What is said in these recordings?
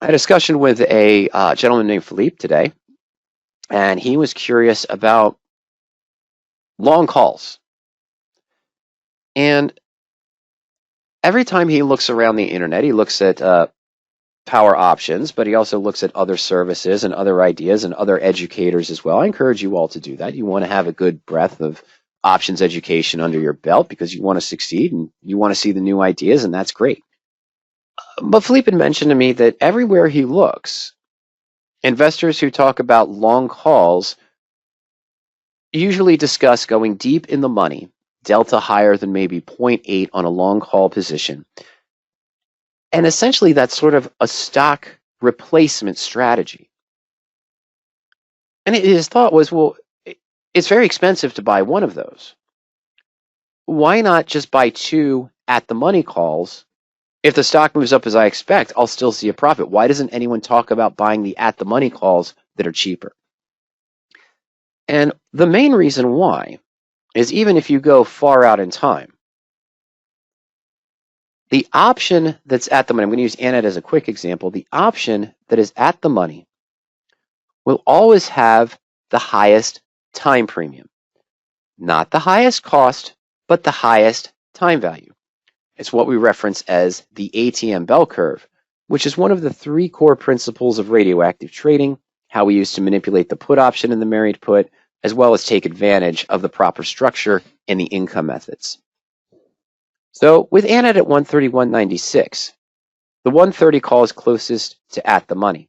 I had a discussion with a gentleman named Philippe today, and he was curious about long calls. And every time he looks around the internet, he looks at power options, but he also looks at other services and other ideas and other educators as well. I encourage you all to do that. You want to have a good breadth of options education under your belt because you want to succeed and you want to see the new ideas, and that's great. But Philippe had mentioned to me that everywhere he looks, investors who talk about long calls usually discuss going deep in the money, delta higher than maybe zero point 0.8 on a long call position. And essentially, that's sort of a stock replacement strategy. And his thought was, well, it's very expensive to buy one of those. Why not just buy two at the money calls? If the stock moves up as I expect, I'll still see a profit. Why doesn't anyone talk about buying the at the money calls that are cheaper? And the main reason why is even if you go far out in time, the option that's at the money, I'm going to use Annette as a quick example, the option that is at the money will always have the highest time premium. Not the highest cost, but the highest time value. It's what we reference as the ATM bell curve, which is one of the three core principles of radioactive trading, how we use to manipulate the put option in the married put, as well as take advantage of the proper structure in the income methods. So with Annette at 131.96, the 130 call is closest to at the money.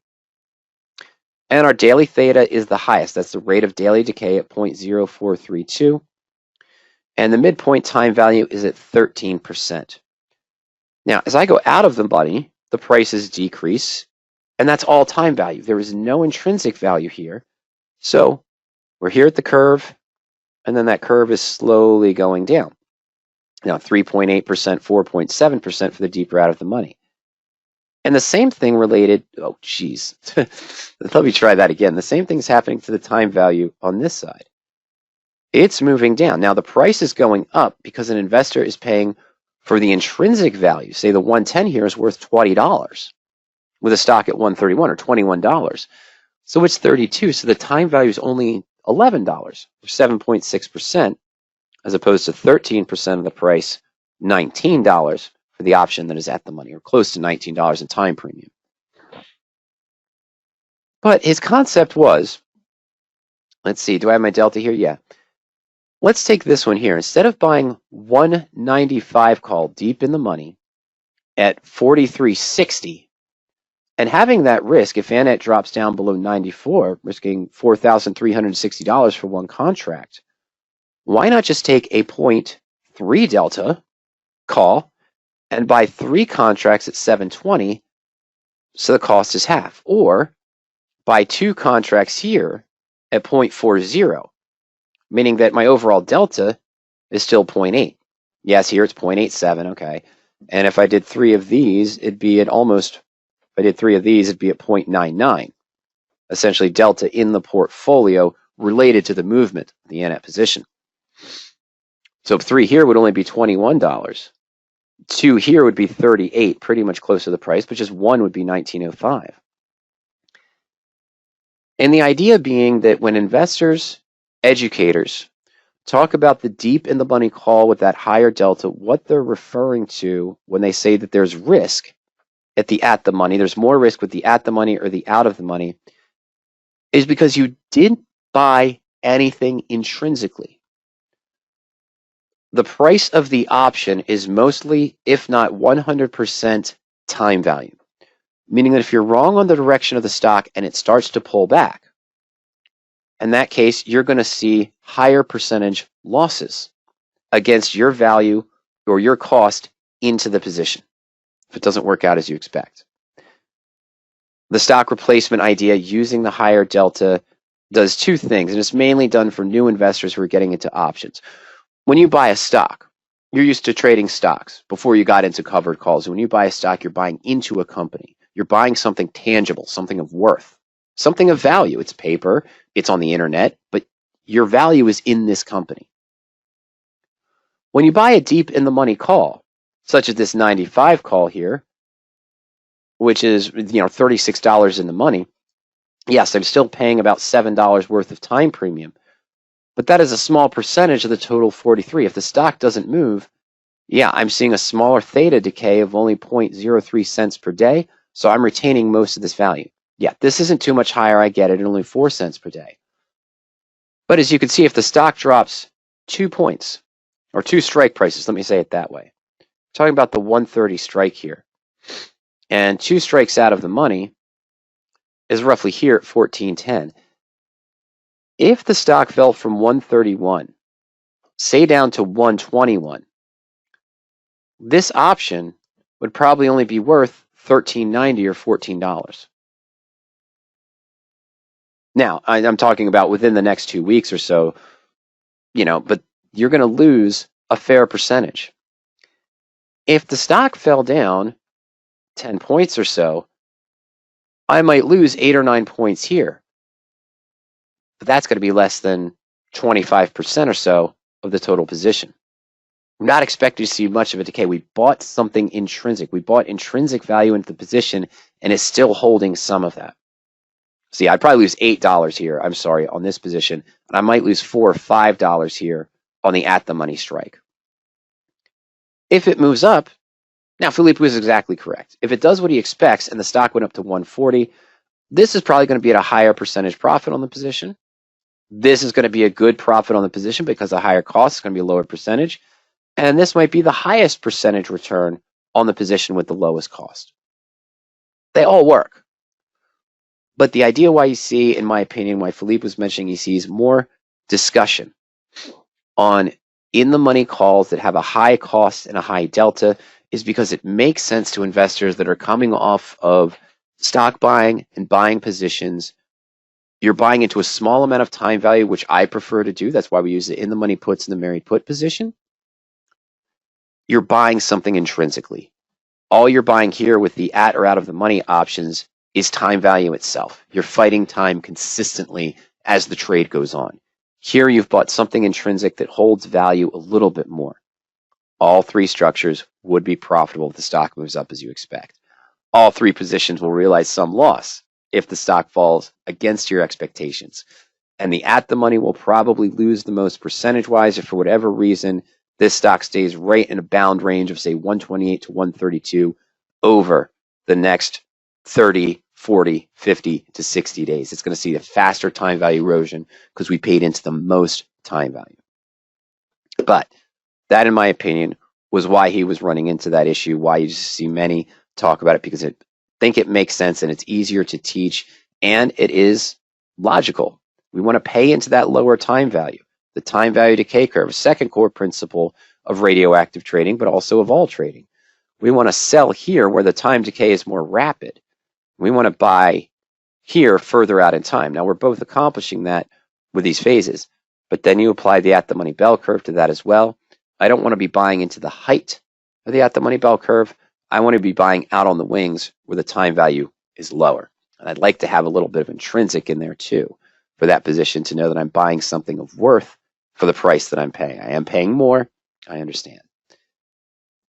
And our daily theta is the highest. That's the rate of daily decay at 0.0432. And the midpoint time value is at 13%. Now, as I go out of the money, the prices decrease, and that's all time value. There is no intrinsic value here. So we're here at the curve, and then that curve is slowly going down. Now, 3.8%, 4.7% for the deeper out of the money. And the same thing related, oh, geez. Let me try that again. The same thing's happening to the time value on this side. It's moving down. Now, the price is going up because an investor is paying for the intrinsic value. Say the 110 here is worth $20 with a stock at 131 or $21. So it's 32. So the time value is only $11 or 7.6% as opposed to 13% of the price, $19 for the option that is at the money or close to $19 in time premium. But his concept was, let's see, do I have my delta here? Yeah. Let's take this one here. Instead of buying 195 call deep in the money at 43.60 and having that risk, if Annette drops down below 94, risking $4,360 for one contract, why not just take a 0.3 delta call and buy 3 contracts at 720 so the cost is half? Or buy 2 contracts here at 0.40, meaning that my overall delta is still 0.8. Yes, here it's 0.87, okay. And if I did 3 of these, it'd be at almost, if I did 3 of these, it'd be at 0.99. Essentially delta in the portfolio related to the movement of the Annette position. So 3 here would only be $21. 2 here would be 38, pretty much close to the price, but just 1 would be 19.05. And the idea being that when investors, educators, talk about the deep in the money call with that higher delta, what they're referring to when they say that there's risk at the money, there's more risk with the at the money or the out of the money, is because you didn't buy anything intrinsically. The price of the option is mostly, if not 100%, time value. Meaning that if you're wrong on the direction of the stock and it starts to pull back, in that case, you're going to see higher percentage losses against your value or your cost into the position if it doesn't work out as you expect. The stock replacement idea using the higher delta does 2 things, and it's mainly done for new investors who are getting into options. When you buy a stock, you're used to trading stocks before you got into covered calls. When you buy a stock, you're buying into a company. You're buying something tangible, something of worth, something of value. It's paper, it's on the internet, but your value is in this company. When you buy a deep in the money call, such as this 95 call here, which is $36 in the money, yes, I'm still paying about $7 worth of time premium, but that is a small percentage of the total 43. If the stock doesn't move, yeah, I'm seeing a smaller theta decay of only 0.03 cents per day, so I'm retaining most of this value. Yeah, this isn't too much higher, I get it, at only 4 cents per day. But as you can see, if the stock drops 2 points, or 2 strike prices, let me say it that way. I'm talking about the 130 strike here. And 2 strikes out of the money is roughly here at 1410. If the stock fell from 131, say down to 121, this option would probably only be worth $13.90 or $14. Now, I'm talking about within the next 2 weeks or so, but you're going to lose a fair percentage. If the stock fell down 10 points or so, I might lose 8 or 9 points here. But that's going to be less than 25% or so of the total position. I'm not expecting to see much of a decay. We bought something intrinsic. We bought intrinsic value into the position, and it's still holding some of that. See, I'd probably lose $8 here, I'm sorry, on this position, and I might lose $4 or $5 here on the at-the-money strike. If it moves up, now Phillipe was exactly correct. If it does what he expects and the stock went up to 140, this is probably going to be at a higher percentage profit on the position. This is going to be a good profit on the position because the higher cost is going to be a lower percentage. And this might be the highest percentage return on the position with the lowest cost. They all work. But the idea why you see, in my opinion, why Phillipe was mentioning he sees more discussion on in-the-money calls that have a high cost and a high delta is because it makes sense to investors that are coming off of stock buying and buying positions. You're buying into a small amount of time value, which I prefer to do. That's why we use the in-the-money puts and the married put position. You're buying something intrinsically. All you're buying here with the at or out of the money options is time value itself. You're fighting time consistently as the trade goes on. Here you've bought something intrinsic that holds value a little bit more. All 3 structures would be profitable if the stock moves up as you expect. All 3 positions will realize some loss if the stock falls against your expectations. And the at the money will probably lose the most percentage-wise if for whatever reason this stock stays right in a bound range of, say, 128 to 132 over the next 30, 40, 50 to 60 days. It's going to see a faster time value erosion because we paid into the most time value. But that, in my opinion, was why he was running into that issue, why you just see many talk about it, because I think it makes sense and it's easier to teach and it is logical. We want to pay into that lower time value, the time value decay curve, a second core principle of radioactive trading, but also of all trading. We want to sell here where the time decay is more rapid. We want to buy here further out in time. Now, we're both accomplishing that with these phases, but then you apply the at-the-money bell curve to that as well. I don't want to be buying into the height of the at-the-money bell curve. I want to be buying out on the wings where the time value is lower. And I'd like to have a little bit of intrinsic in there too for that position to know that I'm buying something of worth for the price that I'm paying. I am paying more. I understand.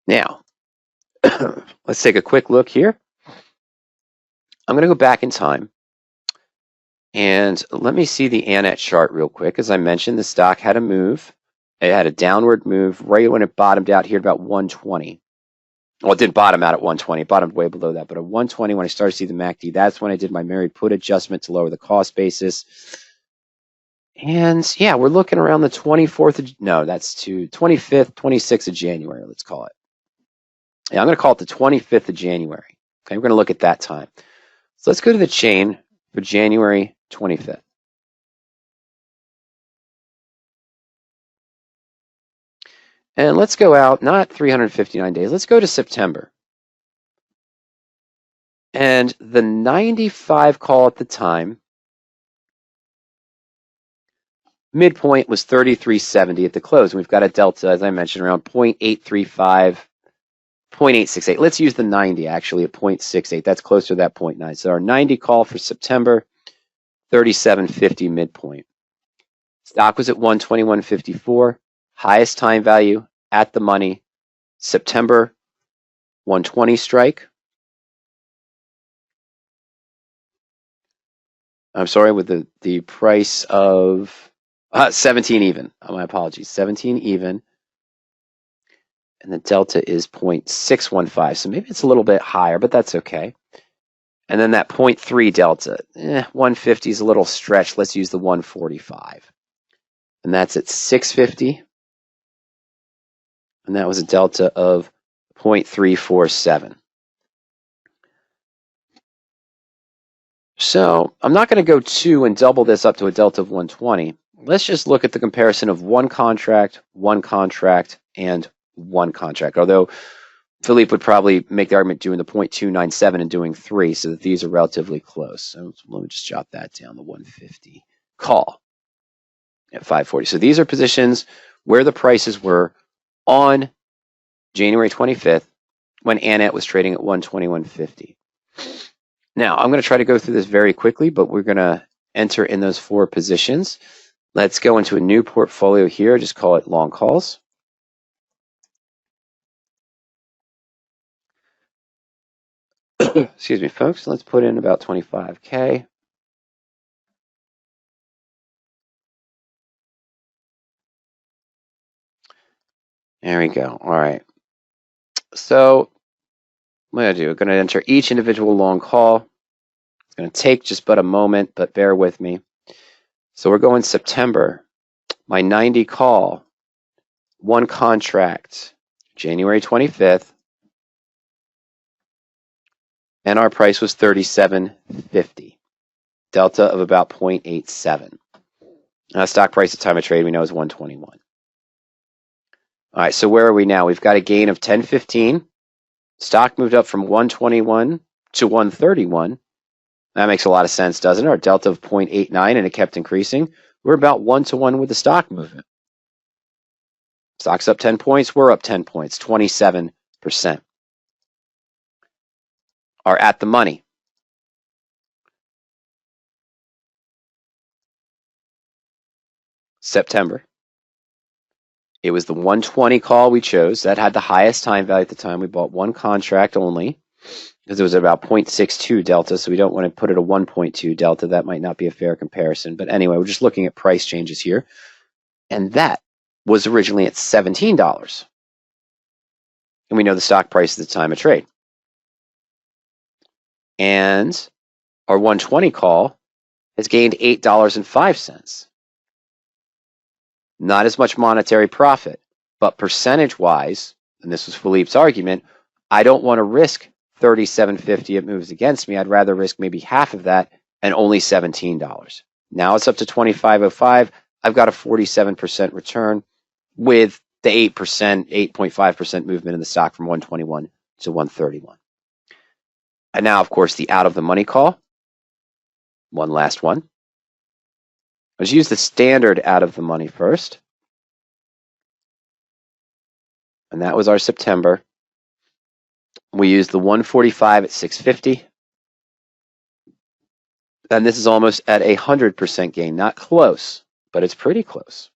Now, let's take a quick look here. I'm going to go back in time and let me see the Annette chart real quick. As I mentioned, the stock had a move. It had a downward move right when it bottomed out here at about 120. Well, it didn't bottom out at 120. It bottomed way below that. But at 120, when I started to see the MACD, that's when I did my married put adjustment to lower the cost basis. And yeah, we're looking around the 25th, 26th of January, let's call it. Yeah, I'm going to call it the 25th of January. Okay, we're going to look at that time. So let's go to the chain for January 25th. And let's go out, not 359 days, let's go to September. And the 95 call at the time, midpoint was 33.70 at the close. We've got a delta, as I mentioned, around 0.835, 0.868. Let's use the 90 actually at 0.68. That's closer to that 0.9. So our 90 call for September, 37.50 midpoint. Stock was at 121.54, highest time value at the money, September 120 strike. I'm sorry, with the price of 17 even. My apologies, 17 even. And the delta is 0.615. So maybe it's a little bit higher, but that's okay. And then that 0.3 delta, 150 is a little stretched. Let's use the 145. And that's at 650. And that was a delta of 0.347. So I'm not going to go 2 and double this up to a delta of 120. Let's just look at the comparison of one contract, and one contract. Although Phillipe would probably make the argument doing the 0.297 and doing 3, so that these are relatively close. So let me just jot that down, the 150 call at 540. So these are positions where the prices were on January 25th when Annette was trading at 121.50. Now, I'm going to try to go through this very quickly, but we're going to enter in those 4 positions. Let's go into a new portfolio here. Just call it long calls. Excuse me, folks. Let's put in about 25K. There we go. All right. So what I'm going to enter each individual long call. It's going to take just but a moment, but bear with me. So we're going September. My 90 call, one contract, January 25th. And our price was $37.50. Delta of about 0.87. Stock price at time of trade we know is 121. All right, so where are we now? We've got a gain of 10.15. Stock moved up from 121 to 131. That makes a lot of sense, doesn't it? Our delta of 0.89, and it kept increasing. We're about 1-to-1 with the stock movement. Stock's up 10 points. We're up 10 points, 27%. Our at the money. September. It was the 120 call we chose. That had the highest time value at the time. We bought one contract only because it was about 0.62 delta, so we don't want to put it a 1.2 delta. That might not be a fair comparison. But anyway, we're just looking at price changes here. And that was originally at $17. And we know the stock price at the time of trade. And our 120 call has gained $8.05. Not as much monetary profit, but percentage-wise, and this was Phillipe's argument, I don't want to risk $37.50 it moves against me. I'd rather risk maybe half of that and only $17. Now it's up to $25.05. I've got a 47% return with the 8.5% movement in the stock from 121 to 131. And now, of course, the out of the money call. One last one. Let's use the standard out of the money first. And that was our September. We used the 145 at 650. And this is almost at 100% gain. Not close, but it's pretty close.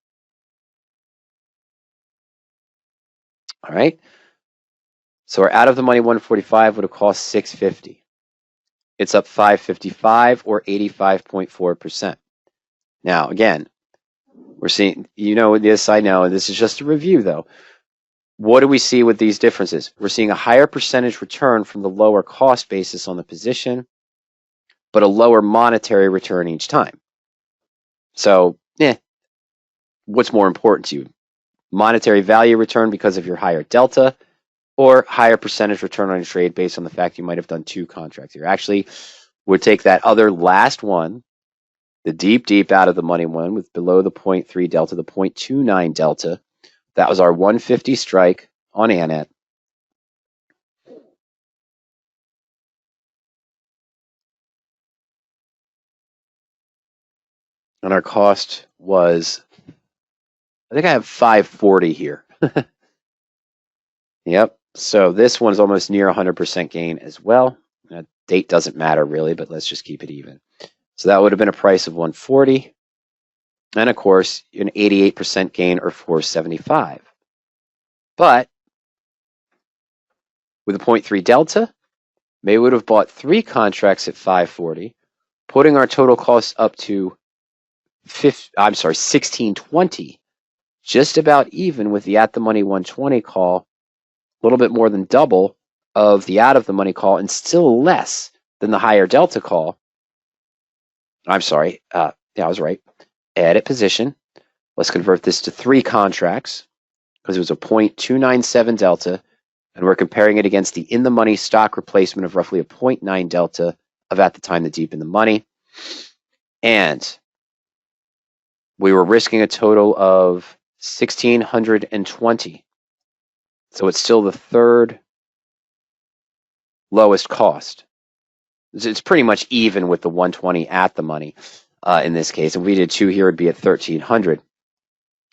All right. So our out of the money 145 would have cost 650. It's up 555 or 85.4%. Now, again, we're seeing, this I know, and this is just a review though. What do we see with these differences? We're seeing a higher percentage return from the lower cost basis on the position, but a lower monetary return each time. So, what's more important to you? Monetary value return because of your higher delta, or higher percentage return on your trade based on the fact you might have done 2 contracts here? Actually, would take that other last one, the deep out of the money one with below the 0.3 delta, the 0.29 delta. That was our 150 strike on Annette. And our cost was, I think I have 540 here. Yep. So this one's almost near 100% gain as well. Date doesn't matter really, but let's just keep it even. So that would have been a price of 140. And of course, an 88% gain or 475. But with a 0.3 delta, maybe we would have bought 3 contracts at 540, putting our total costs up to 1620, just about even with the at the money 120 call, a little bit more than double of the out of the money call, and still less than the higher delta call. I'm sorry. Yeah, I was right. Edit position. Let's convert this to 3 contracts because it was a 0.297 delta, and we're comparing it against the in the money stock replacement of roughly a 0.9 delta of at the time the deep in the money. And we were risking a total of 1,620. So it's still the third lowest cost. It's pretty much even with the 120 at the money in this case. If we did 2 here, it'd be at 1,300.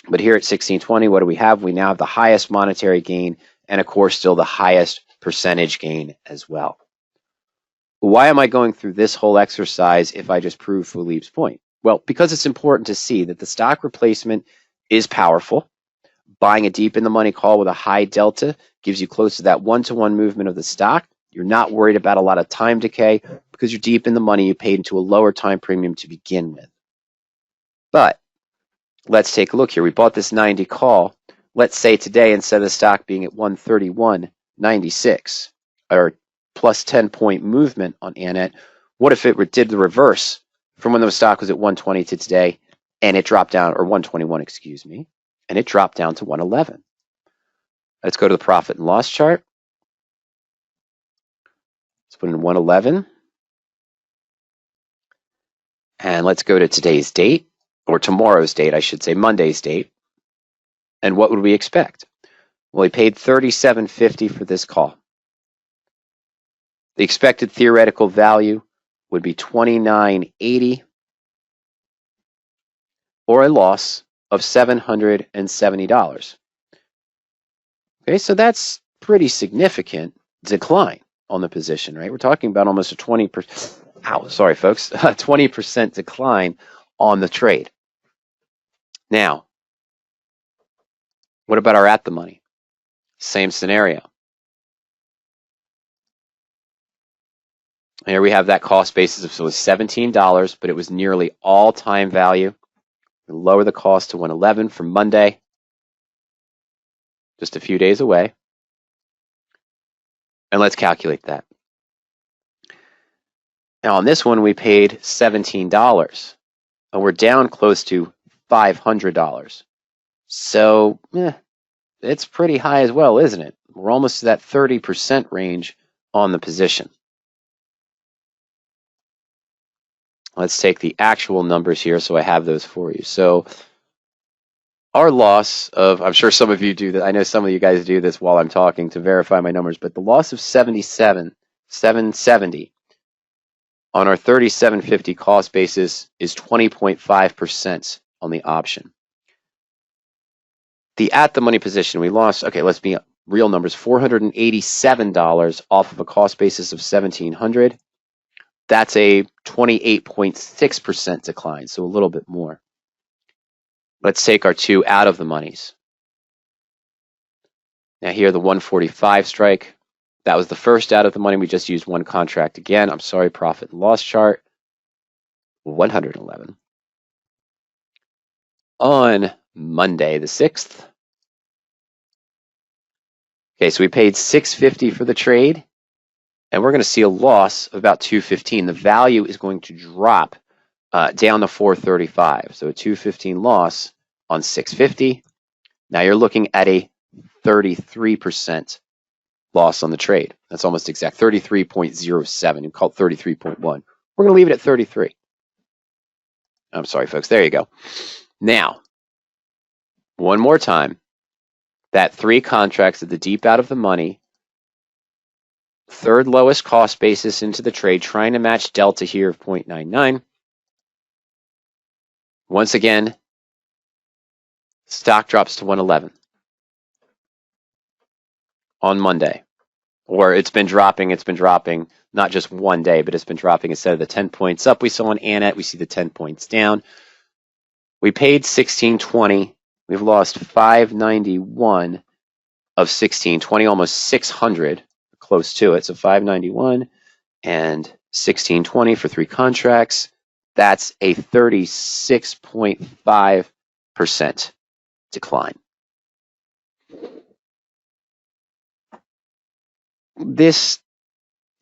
But here at 1620, what do we have? We now have the highest monetary gain and, of course, still the highest percentage gain as well. Why am I going through this whole exercise if I just prove Phillipe's point? Well, because it's important to see that the stock replacement is powerful. Buying a deep in the money call with a high delta gives you close to that one-to-one movement of the stock. You're not worried about a lot of time decay because you're deep in the money. You paid into a lower time premium to begin with. But let's take a look here. We bought this 90 call. Let's say today, instead of the stock being at 131.96 or plus 10-point movement on Annette, what if it did the reverse from when the stock was at 120 to today and it dropped down, or 121, excuse me, and it dropped down to 111? Let's go to the profit and loss chart. Let's put in 111. And let's go to today's date, or tomorrow's date, I should say, Monday's date. And what would we expect? Well, he paid $37.50 for this call. The expected theoretical value would be $29.80, or a loss of $770. Okay, so that's pretty significant decline on the position, right? We're talking about almost a 20%. Ow, sorry, folks, a 20% decline on the trade. Now, what about our at the money? Same scenario. Here we have that cost basis of, so it was $17, but it was nearly all time value. We'll lower the cost to 111 from Monday, just a few days away. And let's calculate that. Now on this one, we paid $17, and we're down close to $500. So, it's pretty high as well, isn't it? We're almost to that 30% range on the position. Let's take the actual numbers here so I have those for you. So our loss of, I'm sure some of you do that. I know some of you guys do this while I'm talking to verify my numbers, but the loss of 770 on our 37.50 cost basis is 20.5% on the option. The at the money position, we lost, okay, let's be real numbers, $487 off of a cost basis of $1,700. That's a 28.6% decline, so a little bit more. Let's take our 2 out of the monies. Now here, the 145 strike. That was the first out of the money. We just used 1 contract again. I'm sorry, profit and loss chart. 111. On Monday the 6th. Okay, so we paid $650 for the trade, and we're going to see a loss of about $215. The value is going to drop down to $435. So a $215 loss on $650. Now you're looking at a 33% loss on the trade. That's almost exact, 33.07. You call it 33.1. We're going to leave it at 33. I'm sorry, folks. There you go. Now, one more time. That 3 contracts at the deep out of the money, third lowest cost basis into the trade, trying to match delta here of 0.99. Once again, stock drops to 111 on Monday. Or it's been dropping, not just one day, but it's been dropping. Instead of the 10 points up we saw on Annette, we see the 10 points down. We paid $16.20. We've lost $591 of $16.20, almost $600, close to it. So $591 and $16.20 for 3 contracts. That's a 36.5% decline. This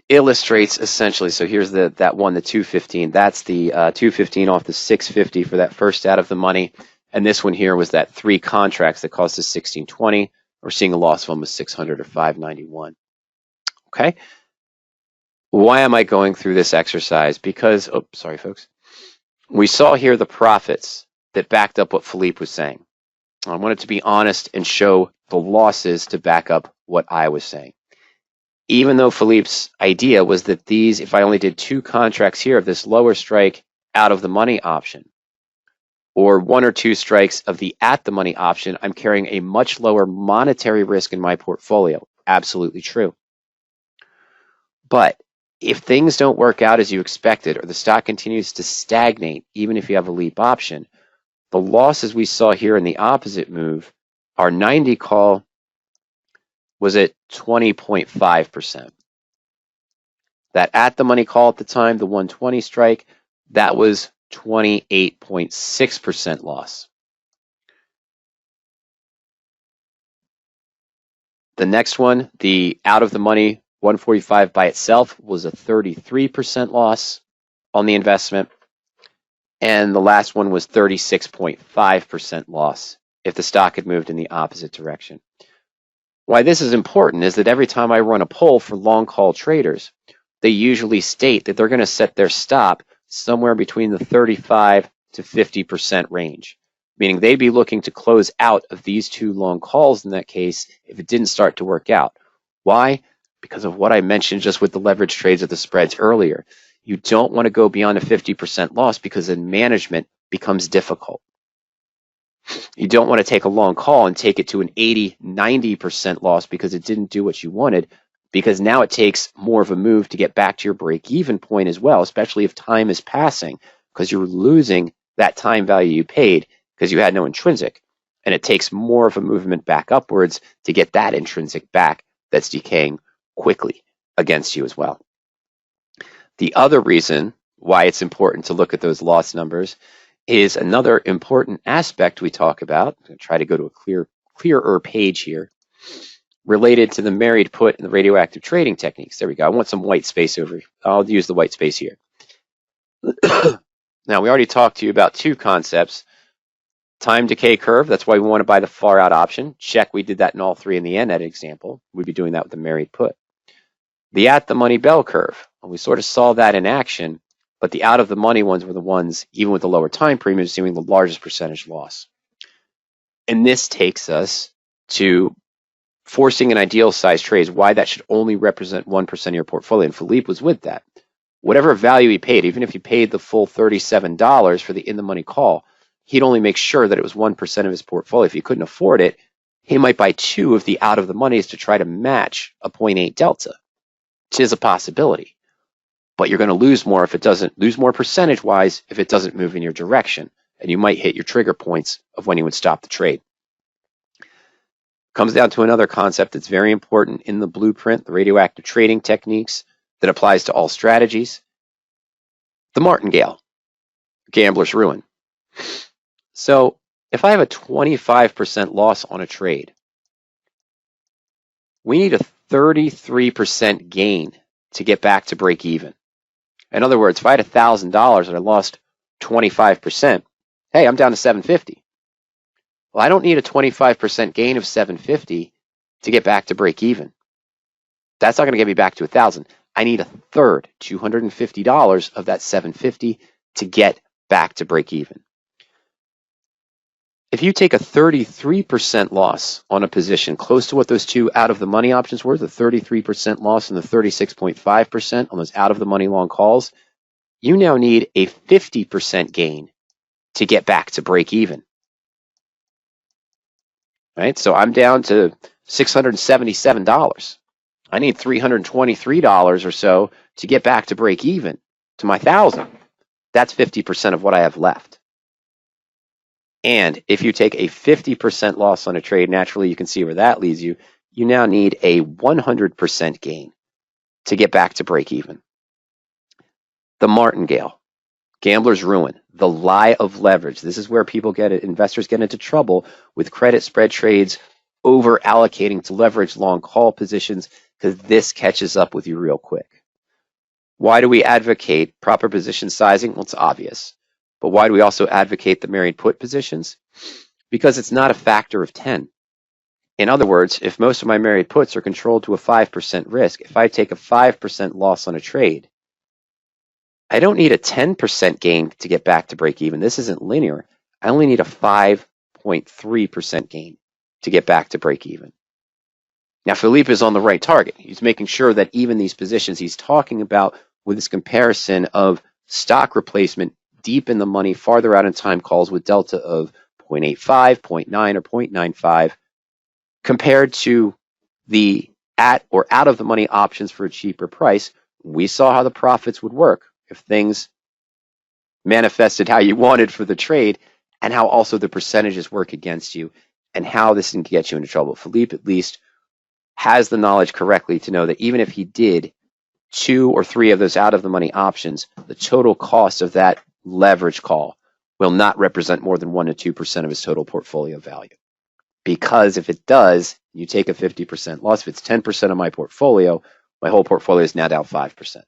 illustrates essentially, so here's that one, the 215. That's the 215 off the 650 for that first out of the money. And this one here was that 3 contracts that cost us 1620. We're seeing a loss of almost 600 or 591. Okay. Why am I going through this exercise? Because, oh, sorry, folks. We saw here the profits that backed up what Phillipe was saying. I wanted to be honest and show the losses to back up what I was saying. Even though Phillipe's idea was that these, if I only did 2 contracts here of this lower strike out of the money option, or 1 or 2 strikes of the at the money option, I'm carrying a much lower monetary risk in my portfolio. Absolutely true. But if things don't work out as you expected, or the stock continues to stagnate, even if you have a leap option, the losses we saw here in the opposite move, our 90 call was at 20.5%. That at the money call at the time, the 120 strike, that was 28.6% loss. The next one, the out of the money 145 by itself, was a 33% loss on the investment. And the last one was 36.5% loss if the stock had moved in the opposite direction. Why this is important is that every time I run a poll for long call traders, they usually state that they're going to set their stop somewhere between the 35 to 50% range, meaning they'd be looking to close out of these 2 long calls in that case if it didn't start to work out. Why? Because of what I mentioned just with the leverage trades of the spreads earlier. You don't want to go beyond a 50% loss because then management becomes difficult. You don't want to take a long call and take it to an 80, 90% loss because it didn't do what you wanted, because now it takes more of a move to get back to your break-even point as well, especially if time is passing, because you're losing that time value you paid because you had no intrinsic. And it takes more of a movement back upwards to get that intrinsic back that's decaying quickly against you as well. The other reason why it's important to look at those loss numbers is another important aspect we talk about. I'm going to try to go to a clearer page here related to the married put and the radioactive trading techniques. There we go. I want some white space over here. I'll use the white space here. Now, we already talked to you about 2 concepts. Time decay curve, that's why we want to buy the far out option. Check, we did that in all 3 in the NNet example. We'd be doing that with the married put. The at the money bell curve, and we sort of saw that in action, but the out of the money ones were the ones, even with the lower time premium, seeing the largest percentage loss. And this takes us to forcing an ideal size trade, why that should only represent 1% of your portfolio. And Phillipe was with that. Whatever value he paid, even if he paid the full $37 for the in the money call, he'd only make sure that it was 1% of his portfolio. If he couldn't afford it, he might buy 2 of the out of the monies to try to match a 0.8 delta. It is a possibility, but you're going to lose more if it doesn't, lose more percentage wise if it doesn't move in your direction, and you might hit your trigger points of when you would stop the trade. Comes down to another concept that's very important in the blueprint, the radioactive trading techniques, that applies to all strategies. The martingale, gambler's ruin. So if I have a 25% loss on a trade, we need a 33% gain to get back to break even. In other words, if I had $1,000 and I lost 25%, hey, I'm down to $750. Well, I don't need a 25% gain of $750 to get back to break even. That's not going to get me back to $1,000. I need a third, $250 of that $750 to get back to break even. If you take a 33% loss on a position close to what those 2 out of the money options were, the 33% loss and the 36.5% on those out of the money long calls, you now need a 50% gain to get back to break even. Right? So I'm down to $677. I need $323 or so to get back to break even to my $1,000. That's 50% of what I have left. And if you take a 50% loss on a trade, naturally you can see where that leads you. You now need a 100% gain to get back to break even. The martingale, Gambler's ruin, the lie of leverage. This is where investors get into trouble with credit spread trades, over allocating to leverage long call positions, because this catches up with you real quick. Why do we advocate proper position sizing? Well, it's obvious. But why do we also advocate the married put positions? Because it's not a factor of 10. In other words, if most of my married puts are controlled to a 5% risk, if I take a 5% loss on a trade, I don't need a 10% gain to get back to break even. This isn't linear. I only need a 5.3% gain to get back to break even. Now, Phillipe is on the right target. He's making sure that even these positions he's talking about with this comparison of stock replacement deep in the money, farther out in time calls with delta of 0.85, 0.9, or 0.95, compared to the at or out of the money options for a cheaper price, we saw how the profits would work if things manifested how you wanted for the trade, and how also the percentages work against you, and how this can get you into trouble. Phillipe at least has the knowledge correctly to know that even if he did 2 or 3 of those out of the money options, the total cost of that leverage call will not represent more than 1 to 2% of his total portfolio value. Because if it does, you take a 50% loss. If it's 10% of my portfolio, my whole portfolio is now down 5%. If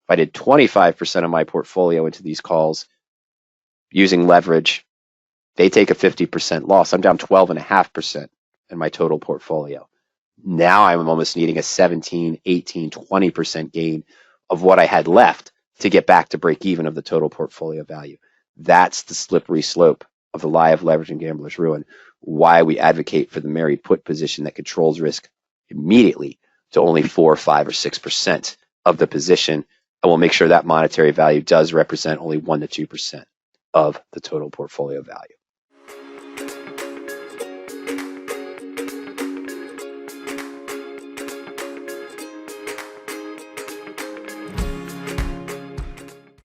I did 25% of my portfolio into these calls using leverage, they take a 50% loss. I'm down 12.5% in my total portfolio. Now I'm almost needing a 17, 18, 20% gain of what I had left to get back to break even of the total portfolio value. That's the slippery slope of the lie of leverage and gambler's ruin. Why we advocate for the married put position that controls risk immediately to only 4, 5, or 6% of the position, and we'll make sure that monetary value does represent only 1 to 2% of the total portfolio value.